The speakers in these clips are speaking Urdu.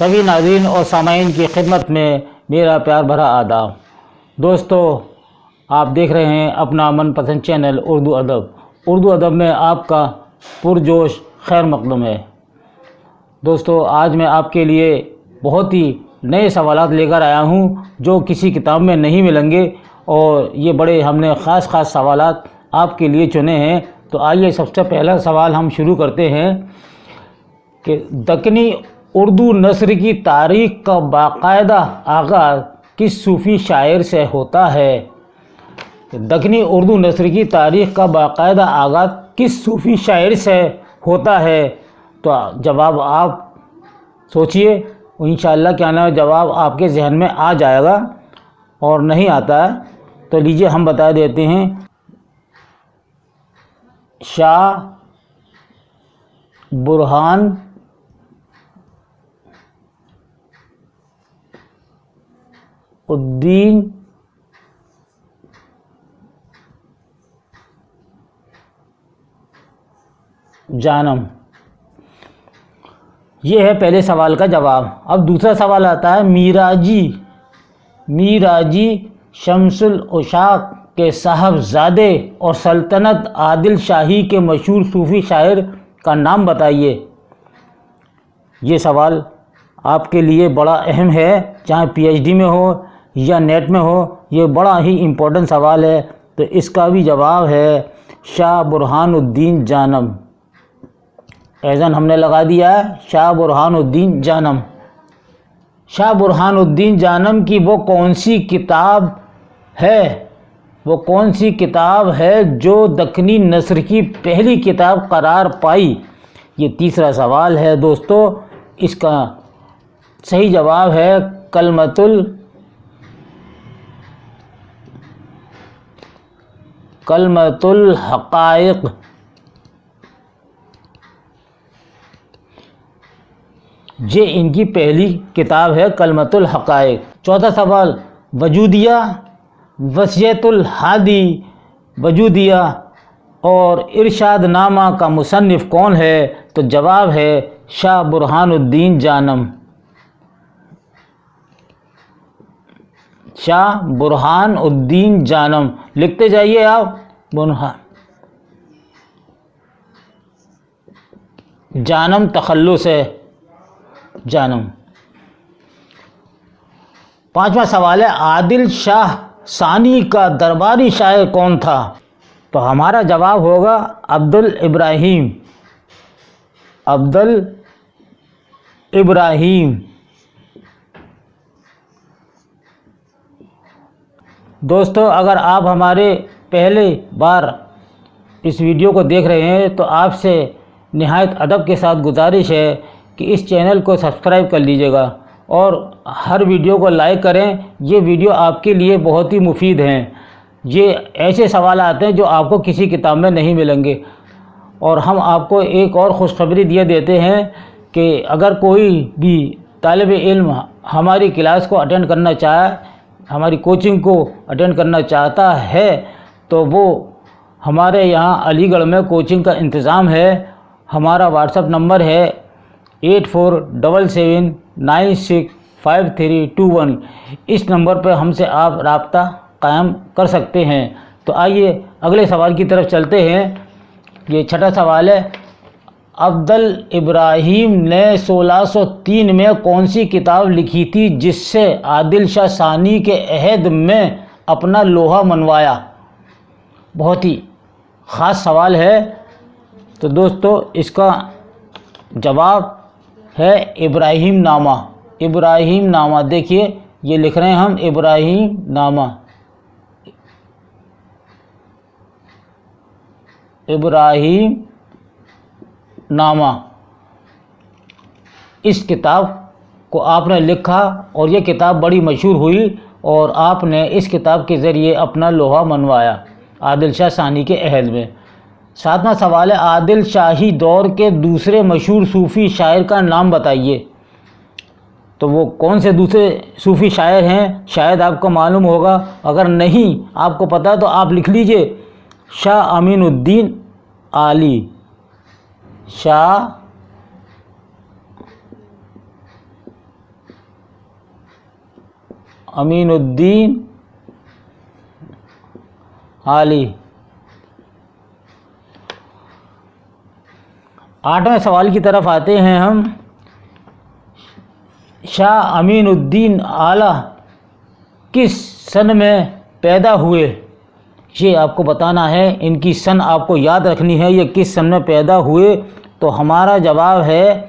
سبھی ناظرین اور سامعین کی خدمت میں میرا پیار بھرا آداب۔ دوستو، آپ دیکھ رہے ہیں اپنا من پسند چینل اردو ادب۔ اردو ادب میں آپ کا پرجوش خیر مقدم ہے۔ دوستو، آج میں آپ کے لیے بہت ہی نئے سوالات لے کر آیا ہوں جو کسی کتاب میں نہیں ملیں گے، اور یہ بڑے ہم نے خاص سوالات آپ کے لیے چنے ہیں۔ تو آئیے سب سے پہلا سوال ہم شروع کرتے ہیں کہ دکنی اردو نثر کی تاریخ کا باقاعدہ آغاز کس صوفی شاعر سے ہوتا ہے؟ دکنی اردو نثر کی تاریخ کا باقاعدہ آغاز کس صوفی شاعر سے ہوتا ہے؟ تو جواب آپ سوچئے، انشاءاللہ کیا نام جواب آپ کے ذہن میں آ جائے گا، اور نہیں آتا ہے تو لیجئے ہم بتا دیتے ہیں۔ شاہ برہان الدین جانم۔ یہ ہے پہلے سوال کا جواب۔ اب دوسرا سوال آتا ہے، میراجی شمس العشاق کے صاحبزادے اور سلطنت عادل شاہی کے مشہور صوفی شاعر کا نام بتائیے۔ یہ سوال آپ کے لیے بڑا اہم ہے، چاہے پی ایچ ڈی میں ہو یا نیٹ میں ہو، یہ بڑا ہی امپورٹنٹ سوال ہے۔ تو اس کا بھی جواب ہے شاہ برہان الدین جانم۔ ایزن ہم نے لگا دیا ہے شاہ برہان الدین جانم۔ شاہ برہان الدین جانم کی وہ کون سی کتاب ہے جو دکنی نثر کی پہلی کتاب قرار پائی؟ یہ تیسرا سوال ہے دوستو۔ اس کا صحیح جواب ہے کلمۃ الحقائق۔ یہ ان کی پہلی کتاب ہے کلمۃ الحقائق۔ چوتھا سوال، وجودیہ، وصیۃ الہادی وجودیہ اور ارشاد نامہ کا مصنف کون ہے؟ تو جواب ہے شاہ برہان الدین جانم۔ شاہ برہان الدین جانم لکھتے جائیے آپ، جانم تخلص ہے، جانم۔ پانچواں سوال ہے، عادل شاہ ثانی کا درباری شاعر کون تھا؟ تو ہمارا جواب ہوگا عبد الابراہیم۔ دوستو، اگر آپ ہمارے پہلے بار اس ویڈیو کو دیکھ رہے ہیں تو آپ سے نہایت ادب کے ساتھ گزارش ہے کہ اس چینل کو سبسکرائب کر لیجئے گا اور ہر ویڈیو کو لائک کریں۔ یہ ویڈیو آپ کے لیے بہت ہی مفید ہیں۔ یہ ایسے سوالات ہیں جو آپ کو کسی کتاب میں نہیں ملیں گے۔ اور ہم آپ کو ایک اور خوشخبری دیتے ہیں کہ اگر کوئی بھی طالب علم ہماری کلاس کو اٹینڈ کرنا چاہے، ہماری کوچنگ کو اٹینڈ کرنا چاہتا ہے، تو وہ ہمارے یہاں علی گڑھ میں کوچنگ کا انتظام ہے۔ ہمارا واٹس ایپ نمبر ہے 8477965321۔ اس نمبر پہ ہم سے آپ رابطہ قائم کر سکتے ہیں۔ تو آئیے اگلے سوال کی طرف چلتے ہیں۔ یہ چھٹا سوال ہے، عبد الابراہیم نے 1603 میں کون سی کتاب لکھی تھی جس سے عادل شاہ ثانی کے عہد میں اپنا لوہا منوایا؟ بہت ہی خاص سوال ہے۔ تو دوستو، اس کا جواب ہے ابراہیم نامہ۔ ابراہیم نامہ، دیکھیے یہ لکھ رہے ہیں ہم، ابراہیم نامہ۔ ابراہیم نامہ، اس کتاب کو آپ نے لکھا اور یہ کتاب بڑی مشہور ہوئی، اور آپ نے اس کتاب کے ذریعے اپنا لوہا منوایا عادل شاہ ثانی کے عہد میں۔ ساتواں سوال ہے، عادل شاہی دور کے دوسرے مشہور صوفی شاعر کا نام بتائیے۔ تو وہ کون سے دوسرے صوفی شاعر ہیں؟ شاید آپ کو معلوم ہوگا، اگر نہیں آپ کو پتہ تو آپ لکھ لیجئے۔ شاہ امین الدین عالی، شاہ امین الدین عالی۔ 8ویں سوال کی طرف آتے ہیں ہم۔ شاہ امین الدین اعلیٰ کس سن میں پیدا ہوئے؟ یہ آپ کو بتانا ہے، ان کی سن آپ کو یاد رکھنی ہے، یہ کس سن میں پیدا ہوئے۔ تو ہمارا جواب ہے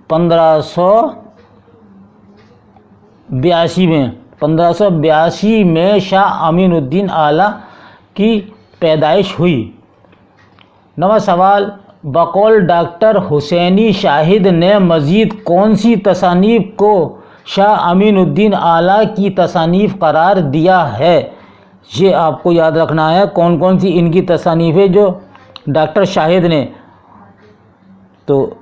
1582 میں۔ 1582 میں شاہ امین الدین اعلیٰ کی پیدائش ہوئی۔ 9واں سوال، بقول ڈاکٹر حسینی شاہد نے مزید کون سی تصانیف کو شاہ امین الدین اعلیٰ کی تصانیف قرار دیا ہے؟ یہ آپ کو یاد رکھنا ہے کون کون سی ان کی تصانیف ہے جو ڈاکٹر شاہد نے۔ تو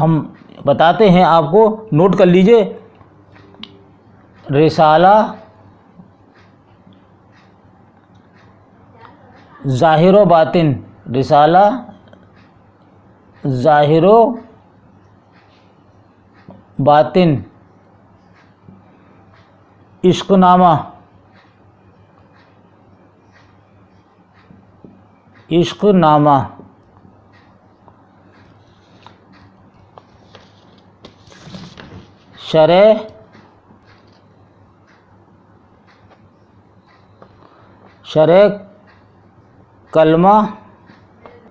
ہم بتاتے ہیں آپ کو، نوٹ کر لیجئے۔ رسالہ ظاہر و باطن، رسالہ ظاہر و باطن، عشق نامہ، عشق نامہ، شرح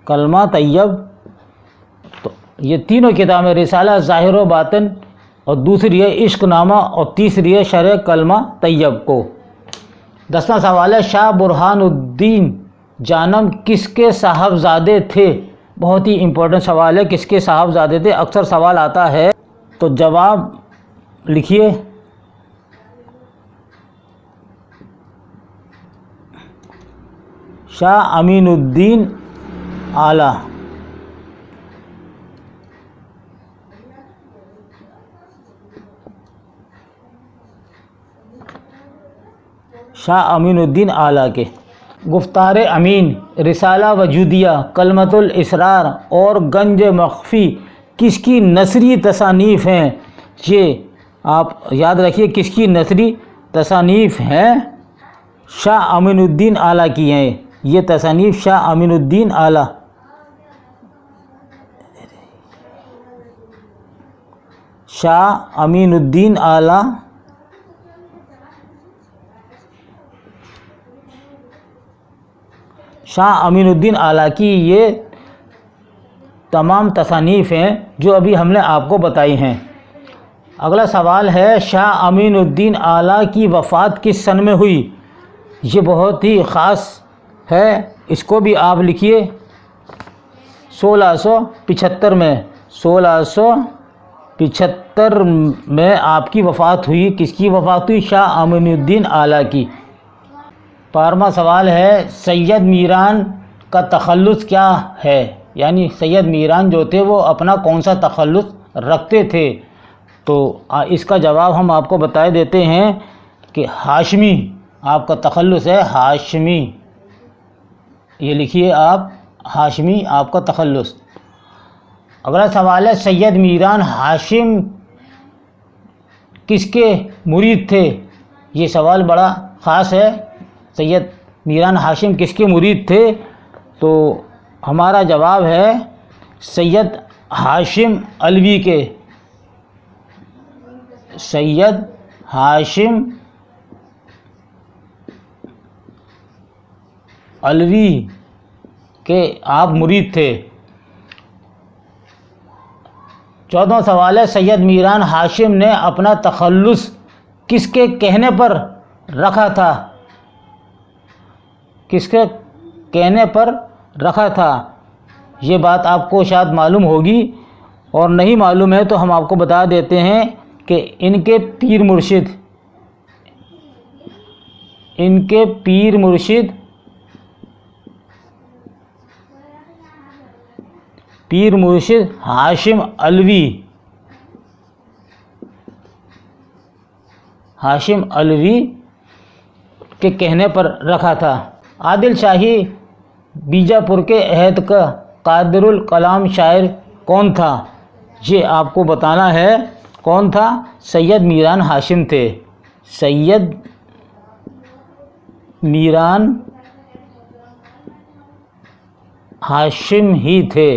کلمہ طیب۔ تو یہ تینوں کتابیں، رسالہ ظاہر و باطن اور دوسری ہے عشق نامہ اور تیسری ہے شرح کلمہ طیب کو۔ 10واں سوال ہے، شاہ برہان الدین جانم کس کے صاحبزادے تھے؟ بہت ہی امپورٹنٹ سوال ہے، کس کے صاحبزادے تھے؟ اکثر سوال آتا ہے، تو جواب لکھیے۔ شاہ امین الدین اعلیٰ۔ شاہ امین الدین اعلیٰ کے گفتار امین، رسالہ وجودیہ، کلمۃ الاسرار اور گنج مخفی کس کی نثری تصانیف ہیں؟ یہ آپ یاد رکھیے کس کی نثری تصانیف ہیں؟ شاہ امین الدین اعلیٰ کی ہیں یہ تصانیف، شاہ امین الدین اعلیٰ۔ شاہ امین الدین اعلیٰ شاہ امین الدین اعلیٰ کی یہ تمام تصانیف ہیں جو ابھی ہم نے آپ کو بتائی ہیں۔ اگلا سوال ہے، شاہ امین الدین اعلیٰ کی وفات کس سن میں ہوئی؟ یہ بہت ہی خاص ہے، اس کو بھی آپ لکھیے۔ 1675 میں، 1675 میں آپ کی وفات ہوئی۔ کس کی وفات ہوئی؟ شاہ امین الدین اعلیٰ کی۔ 12واں سوال ہے، سید میران کا تخلص کیا ہے؟ یعنی سید میران جو تھے وہ اپنا کون سا تخلص رکھتے تھے؟ تو اس کا جواب ہم آپ کو بتا دیتے ہیں کہ ہاشمی آپ کا تخلص ہے، ہاشمی۔ یہ لکھیے آپ، ہاشمی آپ کا تخلص۔ اگلا سوال ہے، سید میران ہاشم کس کے مرید تھے؟ یہ سوال بڑا خاص ہے، سید میران ہاشم کس کے مرید تھے؟ تو ہمارا جواب ہے سید ہاشم علوی کے۔ سید ہاشم علوی کے آپ مرید تھے۔ 14واں سوال ہے، سید میران ہاشم نے اپنا تخلص کس کے کہنے پر رکھا تھا؟ کس کے کہنے پر رکھا تھا؟ یہ بات آپ کو شاید معلوم ہوگی، اور نہیں معلوم ہے تو ہم آپ کو بتا دیتے ہیں کہ ان کے پیر مرشد ہاشم علوی کے کہنے پر رکھا تھا۔ عادل شاہی بیجاپور کے عہد کا قادر الکلام شاعر کون تھا؟ یہ آپ کو بتانا ہے کون تھا؟ سید میران ہاشم تھے۔ سید میران ہاشم ہی تھے۔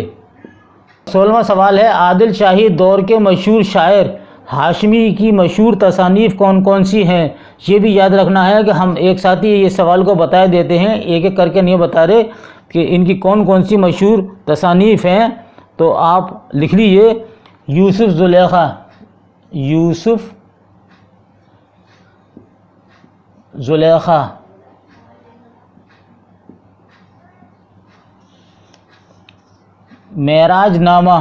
16واں سوال ہے، عادل شاہی دور کے مشہور شاعر ہاشمی کی مشہور تصانیف کون کون سی ہیں؟ یہ بھی یاد رکھنا ہے کہ ہم ایک ساتھ ہی یہ سوال کو بتا دیتے ہیں، ایک ایک کر کے نہیں بتا رہے کہ ان کی کون کون سی مشہور تصانیف ہیں، تو آپ لکھ لیجئے۔ یوسف زلیخا، یوسف زلیخا، معراج نامہ،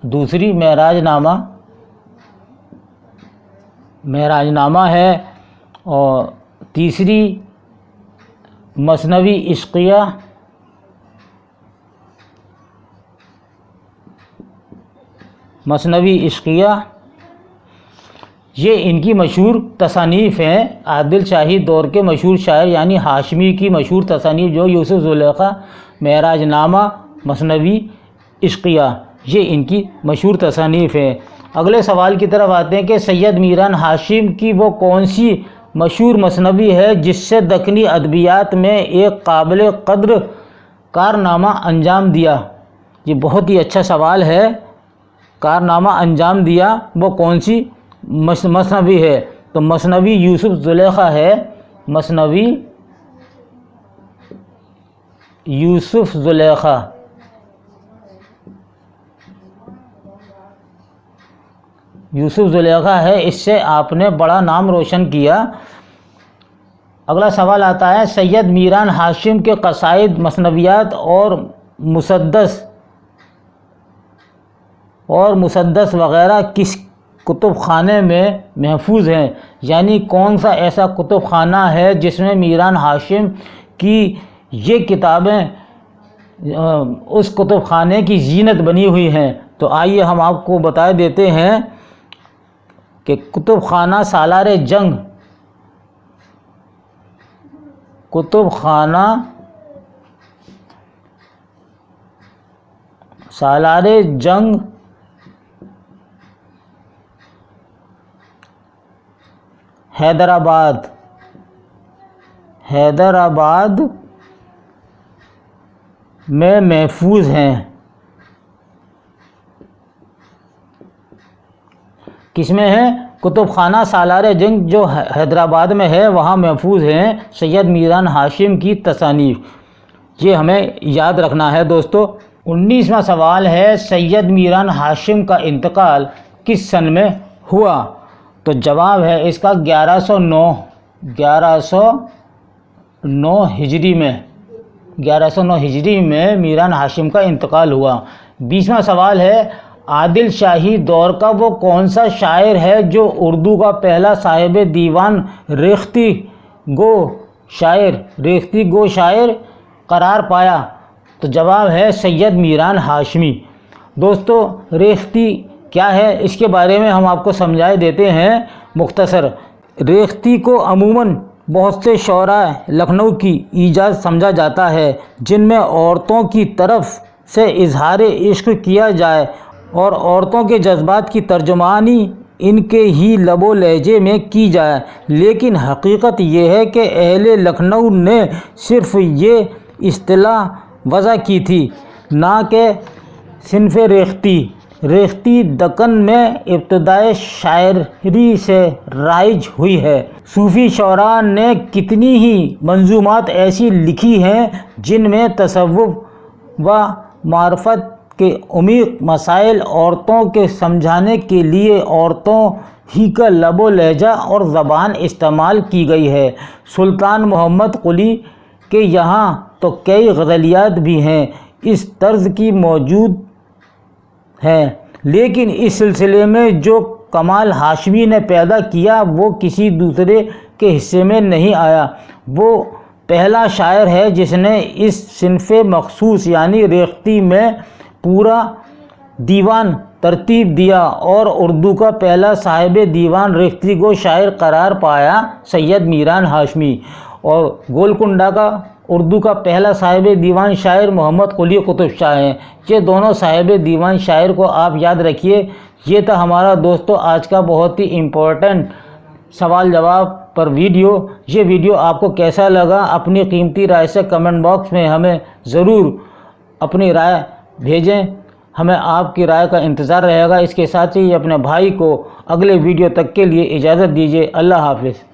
دوسری معراج نامہ، معراج نامہ ہے، اور تیسری مثنوی عشقیہ، مثنوی عشقیہ، یہ ان کی مشہور تصانیف ہیں۔ عادل شاہی دور کے مشہور شاعر یعنی ہاشمی کی مشہور تصانیف جو یوسف زلیخا، معراج نامہ، مثنوی عشقیہ، یہ ان کی مشہور تصانیف ہیں۔ اگلے سوال کی طرف آتے ہیں کہ سید میران ہاشم کی وہ کون سی مشہور مثنوی ہے جس سے دکنی ادبیات میں ایک قابل قدر کارنامہ انجام دیا؟ یہ بہت ہی اچھا سوال ہے، کارنامہ انجام دیا وہ کون سی مثنوی ہے؟ تو مثنوی یوسف زلیخا ہے، مثنوی یوسف زلیخا۔ یوسف زلیخا ہے، اس سے آپ نے بڑا نام روشن کیا۔ اگلا سوال آتا ہے، سید میران ہاشم کے قصائد، مثنویات اور مسدس وغیرہ کس کتب خانے میں محفوظ ہیں؟ یعنی کون سا ایسا کتب خانہ ہے جس میں میران ہاشم کی یہ کتابیں اس کتب خانے کی زینت بنی ہوئی ہیں؟ تو آئیے ہم آپ کو بتا دیتے ہیں کہ کتب خانہ سالار جنگ، کتب خانہ سالار جنگ حیدرآباد میں محفوظ ہیں۔ کس میں ہے؟ کتب خانہ سالار جنگ جو حیدرآباد میں ہے وہاں محفوظ ہیں سید میران ہاشم کی تصانیف، یہ ہمیں یاد رکھنا ہے دوستو۔ 19واں سوال ہے، سید میران ہاشم کا انتقال کس سن میں ہوا؟ تو جواب ہے اس کا 1109 ہجری میں، 1109 ہجری میں میران ہاشم کا انتقال ہوا۔ 20واں سوال ہے، عادل شاہی دور کا وہ کون سا شاعر ہے جو اردو کا پہلا صاحب دیوان ریختہ گو شاعر قرار پایا؟ تو جواب ہے سید میران ہاشمی۔ دوستو ریختہ کیا ہے اس کے بارے میں ہم آپ کو سمجھائے دیتے ہیں مختصر۔ ریختہ کو عموماً بہت سے شعراء لکھنؤ کی ایجاد سمجھا جاتا ہے جن میں عورتوں کی طرف سے اظہار عشق کیا جائے اور عورتوں کے جذبات کی ترجمانی ان کے ہی لب و لہجے میں کی جائے، لیکن حقیقت یہ ہے کہ اہل لکھنؤ نے صرف یہ اصطلاح وضع کی تھی، نہ کہ صنف ریختہ دکن میں ابتدائے شاعری سے رائج ہوئی ہے۔ صوفی شعراء نے کتنی ہی منظومات ایسی لکھی ہیں جن میں تصوف و معرفت کے عمیق مسائل عورتوں کے سمجھانے کے لیے عورتوں ہی کا لب و لہجہ اور زبان استعمال کی گئی ہے۔ سلطان محمد قلی کے یہاں تو کئی غزلیات بھی ہیں اس طرز کی موجود ہیں، لیکن اس سلسلے میں جو کمال ہاشمی نے پیدا کیا وہ کسی دوسرے کے حصے میں نہیں آیا۔ وہ پہلا شاعر ہے جس نے اس صنف مخصوص یعنی ریختہ میں پورا دیوان ترتیب دیا اور اردو کا پہلا صاحب دیوان ریختہ گو شاعر قرار پایا سید میران ہاشمی، اور گولکنڈہ کا اردو کا پہلا صاحب دیوان شاعر محمد قلی قطب شاہ ہیں۔ یہ دونوں صاحب دیوان شاعر کو آپ یاد رکھیے۔ یہ تھا ہمارا دوستو آج کا بہت ہی امپورٹنٹ سوال جواب پر ویڈیو، یہ ویڈیو آپ کو کیسا لگا اپنی قیمتی رائے سے کمنٹ باکس میں ہمیں ضرور اپنی رائے بھیجیں، ہمیں آپ کی رائے کا انتظار رہے گا۔ اس کے ساتھ ہی اپنے بھائی کو اگلے ویڈیو تک کے لیے اجازت دیجیے۔ اللہ حافظ۔